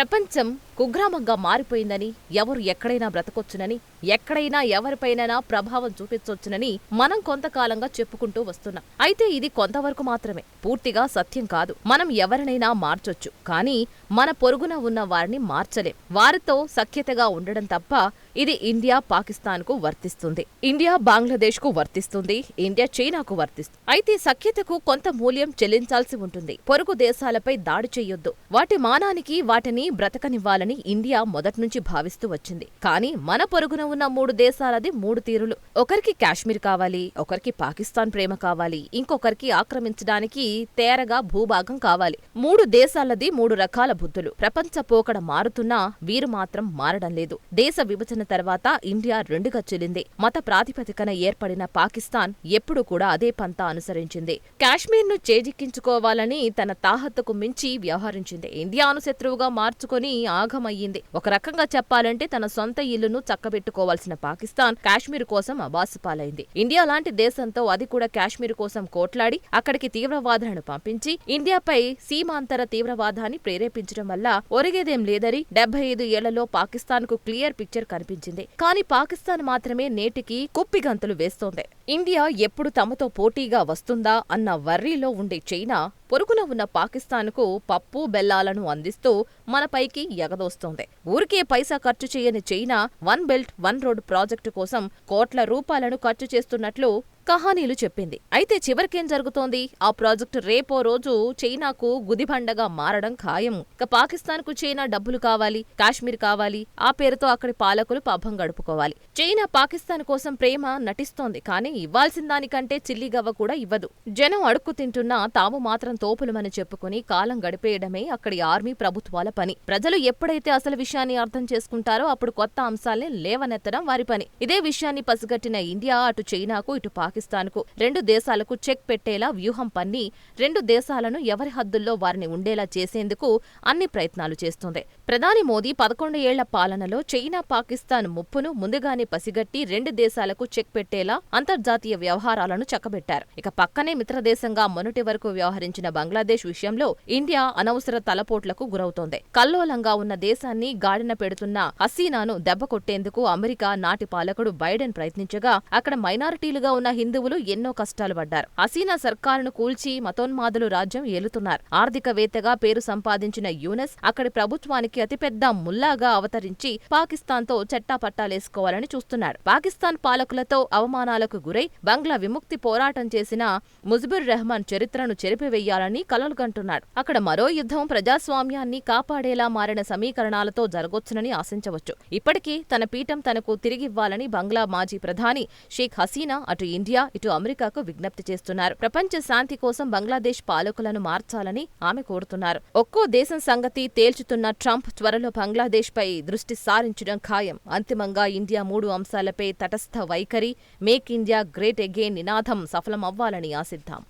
ప్రపంచం కుగ్రామంగా మారిపోయిందని, ఎవరు ఎక్కడైనా బ్రతకొచ్చునని, ఎక్కడైనా ఎవరిపైనైనా ప్రభావం చూపించొచ్చునని మనం కొంతకాలంగా చెప్పుకుంటూ వస్తున్నాం. అయితే ఇది కొంతవరకు మాత్రమే, పూర్తిగా సత్యం కాదు. మనం ఎవరినైనా మార్చొచ్చు, కానీ మన పొరుగున ఉన్న వారిని మార్చలేం. వారితో సఖ్యతగా ఉండడం తప్ప ఇది ఇండియా పాకిస్తాన్కు వర్తిస్తుంది, ఇండియా బంగ్లాదేశ్కు వర్తిస్తుంది, ఇండియా చైనాకు వర్తిస్తుంది. అయితే సఖ్యతకు కొంత మూల్యం చెల్లించాల్సి ఉంటుంది. పొరుగు దేశాలపై దాడి చెయ్యొద్దు, వాటి మానానికి వాటిని బ్రతకనివ్వాలని ఇండియా మొదట్నుంచి భావిస్తూ వచ్చింది. కానీ మన పొరుగున ఉన్న 3 దేశాలది 3 తీరులు. ఒకరికి కాశ్మీర్ కావాలి, ఒకరికి పాకిస్తాన్ ప్రేమ కావాలి, ఇంకొకరికి ఆక్రమించడానికి తేరగా భూభాగం కావాలి. 3 దేశాలది 3 రకాల బుద్ధులు. ప్రపంచ పోకడ మారుతున్నా వీరు మాత్రం మారడం లేదు. దేశ విభజన తర్వాత ఇండియా 2గా చెల్లింది. మత ప్రాతిపదికన ఏర్పడిన పాకిస్తాన్ ఎప్పుడూ కూడా అదే పంతా అనుసరించింది. కాశ్మీర్ను చేజిక్కించుకోవాలని తన తాహత్తుకు మించి వ్యవహరించింది. ఇండియాను శత్రువుగా మార్చుకొని ఆగమయ్యింది. ఒక రకంగా చెప్పాలంటే తన సొంత ఇల్లును చక్కబెట్టుకోవాల్సిన పాకిస్తాన్ కాశ్మీర్ కోసం అబాసుపాలైంది. ఇండియా లాంటి దేశంతో అది కూడా కాశ్మీర్ కోసం కోట్లాడి అక్కడికి తీవ్రవాదులను పంపించి ఇండియాపై సీమాంతర తీవ్రవాదాన్ని ప్రేరేపించడం వల్ల ఒరిగేదేం లేదని 75 ఏళ్లలో పాకిస్తాన్కు క్లియర్ పిక్చర్ కనిపించింది. కానీ పాకిస్తాన్ మాత్రమే నేటికి కుప్పిగంతులు వేస్తోంది. ఇండియా ఎప్పుడు తమతో పోటీగా వస్తుందా అన్న వర్రీలో ఉండే చైనా పొరుగున ఉన్న పాకిస్తాన్కు పప్పు బెల్లాలను అందిస్తూ మనపైకి ఎగదోస్తోంది. ఊరికే పైసా ఖర్చు చేయని చైనా 1 బెల్ట్ 1 రోడ్ ప్రాజెక్టు కోసం కోట్ల రూపాయలను ఖర్చు చేస్తున్నట్లు కహానీలు చెప్పింది. అయితే చివరికేం జరుగుతోంది? ఆ ప్రాజెక్టు రేపో రోజు చైనాకు గుదిబండగా మారడం ఖాయం. ఇక పాకిస్తాన్కు చైనా డబ్బులు కావాలి, కాశ్మీర్ కావాలి, ఆ పేరుతో అక్కడి పాలకులు పాపం గడుపుకోవాలి. చైనా పాకిస్తాన్ కోసం ప్రేమ నటిస్తోంది, కానీ ఇవ్వాల్సిన దానికంటే చిల్లిగవ్వ కూడా ఇవ్వదు. జనం అడుక్కు తింటున్నా తాము మాత్రం తోపులమని చెప్పుకుని కాలం గడిపేయడమే అక్కడి ఆర్మీ ప్రభుత్వాల పని. ప్రజలు ఎప్పుడైతే అసలు విషయాన్ని అర్థం చేసుకుంటారో అప్పుడు కొత్త అంశాల్ని లేవనెత్తడం వారి పని. ఇదే విషయాన్ని పసిగట్టిన ఇండియా అటు చైనాకు ఇటు పాకిస్తాన్కు 2 దేశాలకు చెక్ పెట్టేలా వ్యూహం పన్ని 2 దేశాలను ఎవరి హద్దుల్లో వారిని ఉండేలా చేసేందుకు అన్ని ప్రయత్నాలు చేస్తోంది. ప్రధాని మోదీ 11 ఏళ్ల పాలనలో చైనా పాకిస్తాన్ ముప్పును ముందుగానే పసిగట్టి 2 దేశాలకు చెక్ పెట్టేలా అంతర్జాతీయ వ్యవహారాలను చక్కబెట్టారు. ఇక పక్కనే మిత్రదేశంగా మొన్నటి వరకు వ్యవహరించిన బంగ్లాదేశ్ విషయంలో ఇండియా అనవసర తలపోట్లకు గురవుతోంది. కల్లోలంగా ఉన్న దేశాన్ని గాడిన పెడుతున్న హసీనాను దెబ్బకొట్టేందుకు అమెరికా నాటి పాలకుడు బైడెన్ ప్రయత్నించగా అక్కడ మైనారిటీలుగా ఉన్న హిందువులు ఎన్నో కష్టాలు పడ్డారు. హసీనా సర్కారును కూల్చి మతోన్మాదులు రాజ్యం ఏలుతున్నారు. ఆర్థికవేత్తగా పేరు సంపాదించిన యూనస్ అక్కడి ప్రభుత్వానికి అతిపెద్ద ముల్లాగా అవతరించి పాకిస్తాన్తో చట్టాపట్టాలేసుకోవాలని చూస్తున్నాడు. పాకిస్తాన్ పాలకులతో అవమానాలకు గురై బంగ్లా విముక్తి పోరాటం చేసిన ముజిబుర్ రెహమాన్ చరిత్రను చెరిపివేయాలని కలలుగంటున్నాడు. అక్కడ మరో యుద్ధం ప్రజాస్వామ్యాన్ని కాపాడేలా మారిన సమీకరణాలతో జరగొచ్చునని ఆశించవచ్చు. ఇప్పటికీ తన పీఠం తనకు తిరిగివ్వాలని బంగ్లా మాజీ ప్రధాని షేక్ హసీనా అటు ఇండియా ఇటు అమెరికాకు విజ్ఞప్తి చేస్తున్నారు. ప్రపంచ శాంతి కోసం బంగ్లాదేశ్ పాలకులను మార్చాలని ఆమె కోరుతున్నారు. ఒక్కో దేశం సంగతి తేల్చుతున్న ట్రంప్ త్వరలో బంగ్లాదేశ్ పై దృష్టి సారించడం ఖాయం. అంతిమంగా ఇండియా 3 అంశాలపై తటస్థ వైఖరి, మేక్ ఇండియా గ్రేట్ అగైన్ నినాదం సఫలమవ్వాలని ఆశిద్దాం.